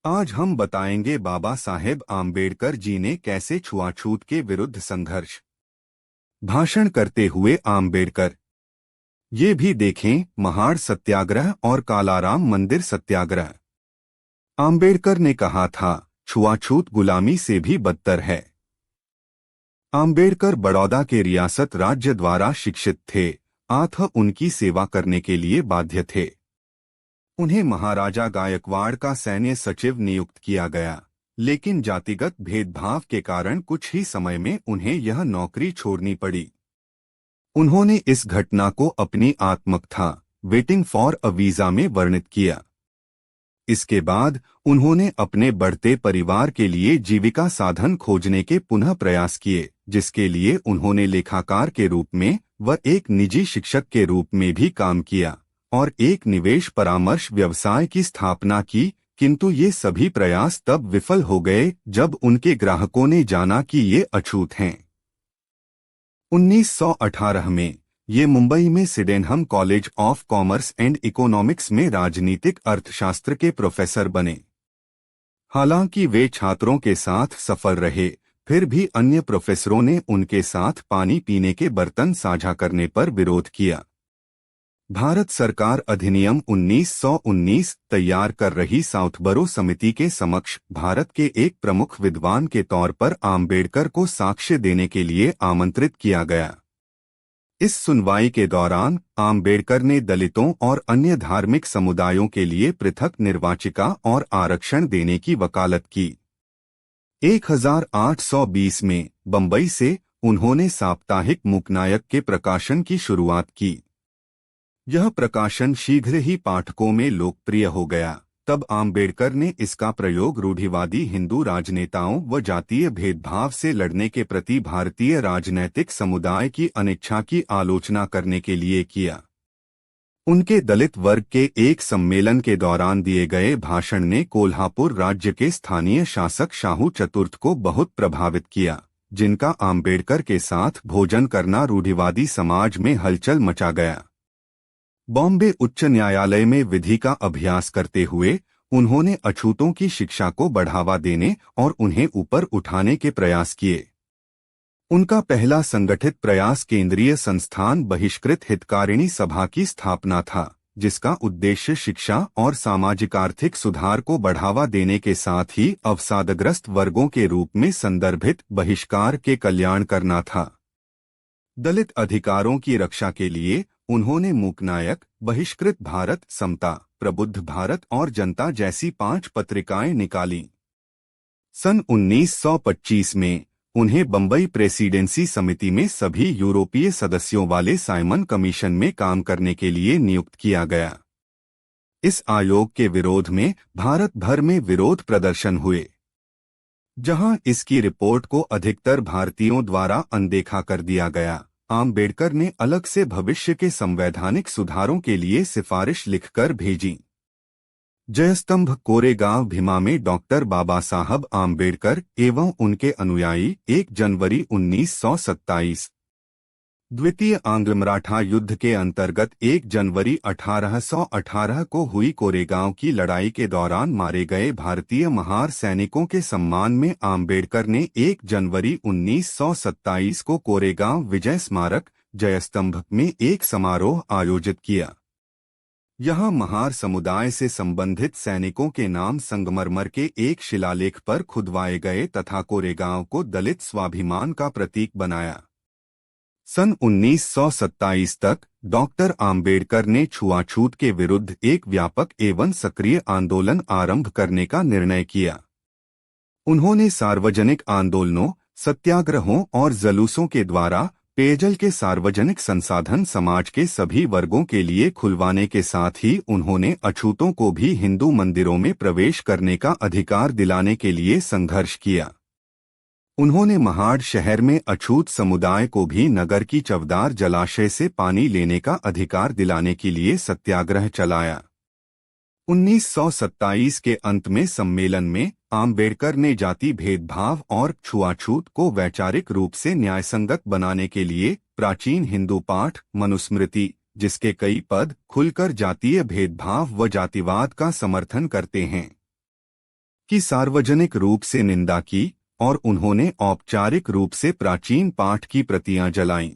आज हम बताएंगे बाबा साहेब आम्बेडकर जी ने कैसे छुआछूत के विरुद्ध संघर्ष। भाषण करते हुए आम्बेडकर ये भी देखें महाड़ सत्याग्रह और कालाराम मंदिर सत्याग्रह। आम्बेडकर ने कहा था छुआछूत गुलामी से भी बदतर है। आम्बेडकर बड़ौदा के रियासत राज्य द्वारा शिक्षित थे, अतः उनकी सेवा करने के लिए बाध्य थे। उन्हें महाराजा गायकवाड़ का सैन्य सचिव नियुक्त किया गया, लेकिन जातिगत भेदभाव के कारण कुछ ही समय में उन्हें यह नौकरी छोड़नी पड़ी। उन्होंने इस घटना को अपनी आत्मकथा वेटिंग फॉर अ वीजा में वर्णित किया। इसके बाद उन्होंने अपने बढ़ते परिवार के लिए जीविका साधन खोजने के पुनः प्रयास किए, जिसके लिए उन्होंने लेखाकार के रूप में व एक निजी शिक्षक के रूप में भी काम किया और एक निवेश परामर्श व्यवसाय की स्थापना की, किंतु ये सभी प्रयास तब विफल हो गए जब उनके ग्राहकों ने जाना कि ये अछूत हैं। 1918 में ये मुंबई में Sydenham college of commerce and economics में राजनीतिक अर्थशास्त्र के प्रोफेसर बने। हालांकि वे छात्रों के साथ सफल रहे, फिर भी अन्य प्रोफेसरों ने उनके साथ पानी पीने के बर्तन साझा करने पर विरोध किया। भारत सरकार अधिनियम 1919 तैयार कर रही साउथबरो समिति के समक्ष भारत के एक प्रमुख विद्वान के तौर पर आम्बेडकर को साक्ष्य देने के लिए आमंत्रित किया गया। इस सुनवाई के दौरान आम्बेडकर ने दलितों और अन्य धार्मिक समुदायों के लिए पृथक निर्वाचिका और आरक्षण देने की वकालत की। 1820 में बंबई से उन्होंने साप्ताहिक मूकनायक के प्रकाशन की शुरुआत की। यह प्रकाशन शीघ्र ही पाठकों में लोकप्रिय हो गया। तब आम्बेडकर ने इसका प्रयोग रूढ़िवादी हिंदू राजनेताओं व जातीय भेदभाव से लड़ने के प्रति भारतीय राजनैतिक समुदाय की अनिच्छा की आलोचना करने के लिए किया। उनके दलित वर्ग के एक सम्मेलन के दौरान दिए गए भाषण ने कोल्हापुर राज्य के स्थानीय शासक शाहू चतुर्थ को बहुत प्रभावित किया, जिनका आम्बेडकर के साथ भोजन करना रूढ़िवादी समाज में हलचल मचा गया। बॉम्बे उच्च न्यायालय में विधि का अभ्यास करते हुए उन्होंने अछूतों की शिक्षा को बढ़ावा देने और उन्हें ऊपर उठाने के प्रयास किए। उनका पहला संगठित प्रयास केंद्रीय संस्थान बहिष्कृत हितकारिणी सभा की स्थापना था, जिसका उद्देश्य शिक्षा और सामाजिक आर्थिक सुधार को बढ़ावा देने के साथ ही अवसादग्रस्त वर्गों के रूप में संदर्भित बहिष्कार के कल्याण करना था। दलित अधिकारों की रक्षा के लिए उन्होंने मूकनायक, बहिष्कृत भारत, समता, प्रबुद्ध भारत और जनता जैसी 5 पत्रिकाएं निकालीं। सन 1925 में उन्हें बंबई प्रेसिडेंसी समिति में सभी यूरोपीय सदस्यों वाले साइमन कमीशन में काम करने के लिए नियुक्त किया गया। इस आयोग के विरोध में भारत भर में विरोध प्रदर्शन हुए, जहां इसकी रिपोर्ट को अधिकतर भारतीयों द्वारा अनदेखा कर दिया गया। आम्बेडकर ने अलग से भविष्य के संवैधानिक सुधारों के लिए सिफारिश लिखकर भेजी। जयस्तंभ कोरेगांव भीमा में डॉक्टर बाबा साहब आम्बेडकर एवं उनके अनुयायी 1 जनवरी 1927 द्वितीय आंग्ल मराठा युद्ध के अंतर्गत 1 जनवरी 1818 को हुई कोरेगांव की लड़ाई के दौरान मारे गए भारतीय महार सैनिकों के सम्मान में आम्बेडकर ने 1 जनवरी 1927 को कोरेगांव विजय स्मारक जयस्तंभ में एक समारोह आयोजित किया। यहां महार समुदाय से संबंधित सैनिकों के नाम संगमरमर के एक शिलालेख पर खुदवाए गए तथा कोरेगांव को दलित स्वाभिमान का प्रतीक बनाया। सन 1927 तक डॉक्टर आम्बेडकर ने छुआछूत के विरुद्ध एक व्यापक एवं सक्रिय आंदोलन आरंभ करने का निर्णय किया। उन्होंने सार्वजनिक आंदोलनों, सत्याग्रहों और जुलूसों के द्वारा पेयजल के सार्वजनिक संसाधन समाज के सभी वर्गों के लिए खुलवाने के साथ ही उन्होंने अछूतों को भी हिंदू मंदिरों में प्रवेश करने का अधिकार दिलाने के लिए संघर्ष किया। उन्होंने महाड़ शहर में अछूत समुदाय को भी नगर की चवदार जलाशय से पानी लेने का अधिकार दिलाने के लिए सत्याग्रह चलाया। 1927 के अंत में सम्मेलन में आम्बेडकर ने जाति भेदभाव और छुआछूत को वैचारिक रूप से न्यायसंगत बनाने के लिए प्राचीन हिंदू पाठ मनुस्मृति, जिसके कई पद खुलकर जातीय भेदभाव व जातिवाद का समर्थन करते हैं, की सार्वजनिक रूप से निंदा की और उन्होंने औपचारिक रूप से प्राचीन पाठ की प्रतियां जलाईं।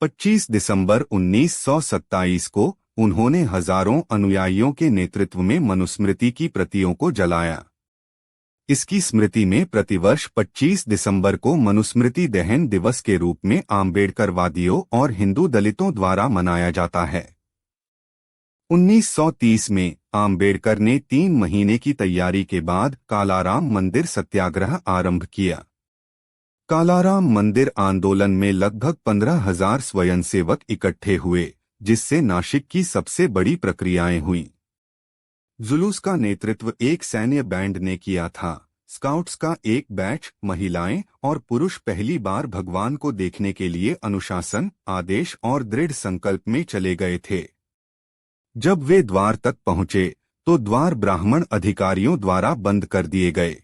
25 दिसंबर 1927 को उन्होंने हजारों अनुयायियों के नेतृत्व में मनुस्मृति की प्रतियों को जलाया। इसकी स्मृति में प्रतिवर्ष 25 दिसंबर को मनुस्मृति दहन दिवस के रूप में आम्बेडकरवादियों और हिंदू दलितों द्वारा मनाया जाता है। 1930 में आम्बेडकर ने 3 महीने की तैयारी के बाद कालाराम मंदिर सत्याग्रह आरंभ किया। कालाराम मंदिर आंदोलन में लगभग 15,000 स्वयंसेवक इकट्ठे हुए, जिससे नासिक की सबसे बड़ी प्रक्रियाएं हुईं। जुलूस का नेतृत्व एक सैन्य बैंड ने किया था। स्काउट्स का एक बैच, महिलाएं और पुरुष पहली बार भगवान को देखने के लिए अनुशासन, आदेश और दृढ़ संकल्प में चले गए थे। जब वे द्वार तक पहुंचे तो द्वार ब्राह्मण अधिकारियों द्वारा बंद कर दिए गए।